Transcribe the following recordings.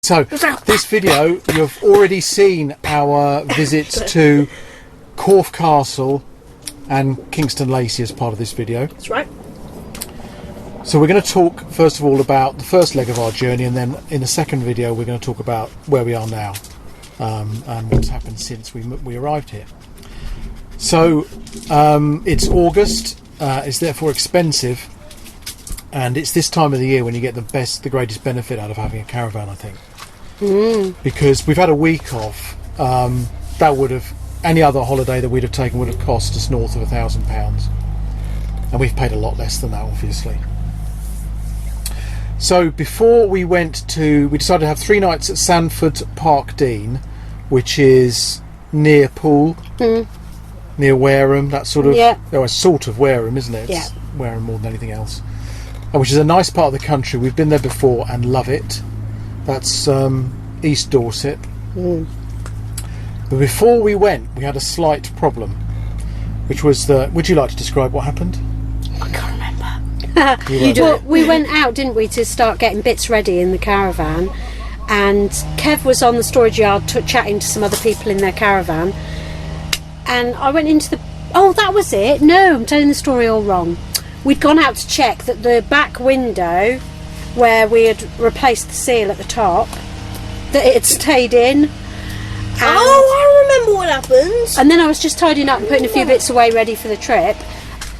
So, this video, you've already seen our visits to Corfe Castle and Kingston Lacy as part of this video. That's right. So we're going to talk first of all about the first leg of our journey, and then in the second video we're going to talk about where we are now and what's happened since we arrived here. So it's August, it's therefore expensive, and it's this time of the year when you get the greatest benefit out of having a caravan, I think. Because we've had a week off, that would have, any other holiday that we'd have taken would have cost us north of £1,000, and we've paid a lot less than that, obviously. So before we we decided to have 3 nights at Sandford Parkdean, which is near Poole, near Wareham, that sort of, it's sort of Wareham, isn't it? It's Wareham more than anything else. Which is a nice part of the country. We've been there before and love it. That's East Dorset. But before we went, we had a slight problem, which was would you like to describe what happened? I can't remember. Well, we went out, didn't we, to start getting bits ready in the caravan, and Kev was on the storage yard chatting to some other people in their caravan, and I went into that was it. No, I'm telling the story all wrong. We'd gone out to check that the back window where we had replaced the seal at the top, that it had stayed in. I remember what happened. And then I was just tidying up and putting a few bits away ready for the trip,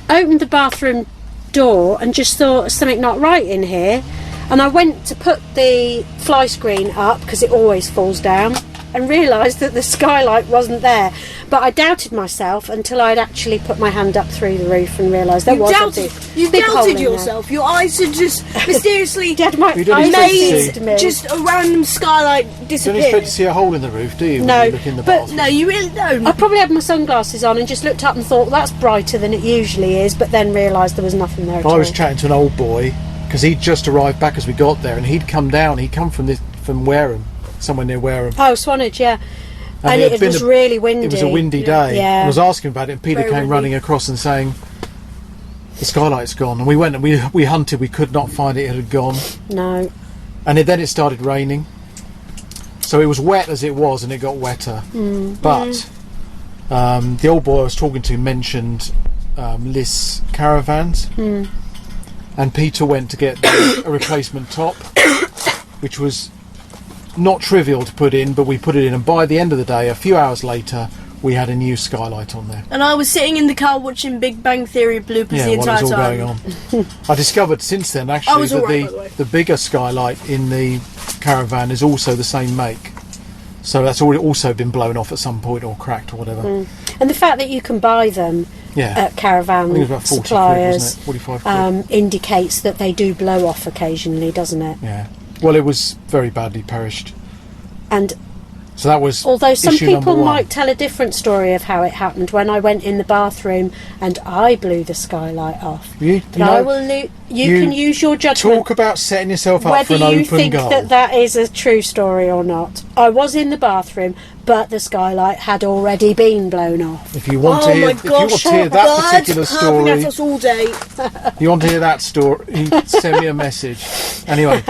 opened the bathroom door and just thought something not right in here, and I went to put the fly screen up because it always falls down, and realised that the skylight wasn't there. But I doubted myself until I'd actually put my hand up through the roof and realised there was You doubted yourself. Your eyes had just mysteriously made just a random skylight disappear. You don't expect to see a hole in the roof, do you? No, when you look in the bathroom? No, you really don't. I probably had my sunglasses on and just looked up and thought, that's brighter than it usually is, but then realised there was nothing there at all. I was chatting to an old boy because he'd just arrived back as we got there, and he'd come from Wareham, somewhere near Wareham. Oh, Swanage, yeah. And it was really windy. It was a windy day. Yeah. I was asking about it, and Peter came running across and saying, the skylight's gone. And we went and we hunted, we could not find it, it had gone. No. And then it started raining. So it was wet as it was, and it got wetter. But the old boy I was talking to mentioned Liss caravans. And Peter went to get a replacement top, which was not trivial to put in, but we put it in, and by the end of the day, a few hours later, we had a new skylight on there. And I was sitting in the car watching Big Bang Theory bloopers the entire time. Going on. I discovered since then actually that the bigger skylight in the caravan is also the same make, so that's also been blown off at some point or cracked or whatever. And the fact that you can buy them at caravan suppliers quid, 45 indicates that they do blow off occasionally, doesn't it? Yeah. Well, it was very badly perished. And so that was, although some people might tell a different story of how it happened, when I went in the bathroom and I blew the skylight off. You can use your judgment. Talk about setting yourself up for an open goal. Whether you think that is a true story or not. I was in the bathroom, but the skylight had already been blown off. If you want to hear that particular story, at us all day. You want to hear that story, send me a message. Anyway.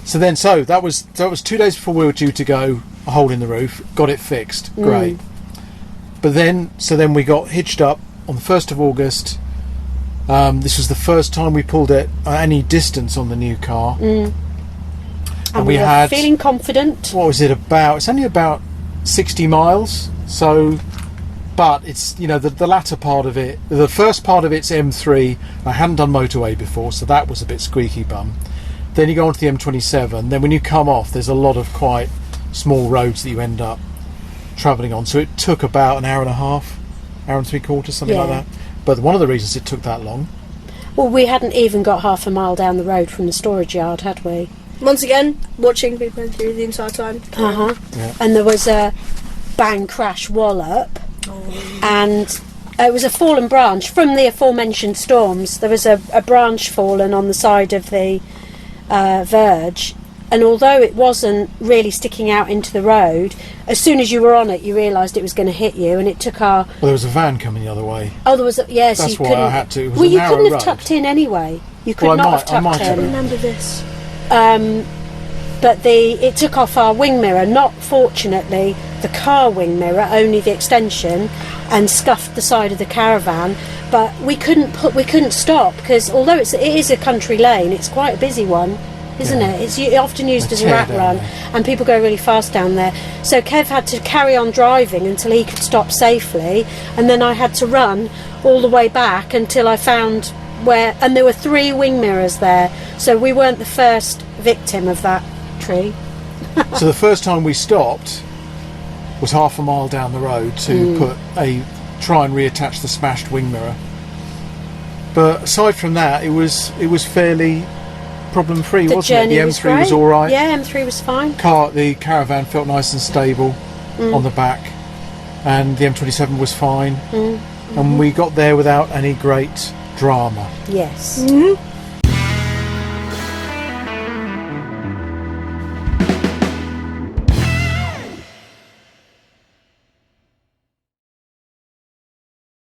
So that was 2 days before we were due to go. A hole in the roof, got it fixed, great. But then we got hitched up on the 1st of August. This was the first time we pulled it any distance on the new car, and we were feeling confident. What was it about? It's only about 60 miles. So, but it's the latter part of it. The first part of it's M3. I hadn't done motorway before, so that was a bit squeaky bum. Then you go onto the M27. Then when you come off, there's a lot of quite small roads that you end up travelling on. So it took about an hour and a half, hour and 3/4, something like that. But one of the reasons it took that long. Well, we hadn't even got half a mile down the road from the storage yard, had we? Once again, watching Big Bang Theory the entire time. Yeah. And there was a bang crash wallop, and it was a fallen branch from the aforementioned storms. There was a branch fallen on the side of the verge, and although it wasn't really sticking out into the road, as soon as you were on it you realised it was going to hit you, and it took our... Well, there was a van coming the other way. Oh, there was yes. That's why I had to. It was well, a you narrow couldn't have road. tucked in anyway. You could not have tucked in. I remember this. but it took off our wing mirror, not fortunately the car wing mirror, only the extension, and scuffed the side of the Caravan. But we couldn't stop, because although it is a country lane, it's quite a busy one, isn't it? It's often used as a rat run, and people go really fast down there. So Kev had to carry on driving until he could stop safely, and then I had to run all the way back until I found where, and there were 3 wing mirrors there, so we weren't the first victim of that tree. So the first time we stopped was half a mile down the road to try and reattach the smashed wing mirror. But aside from that, it was fairly problem free, wasn't it? The M3 was all right. Yeah, M3 was fine. The Caravan felt nice and stable on the back, and the M27 was fine. And we got there without any great drama. Yes.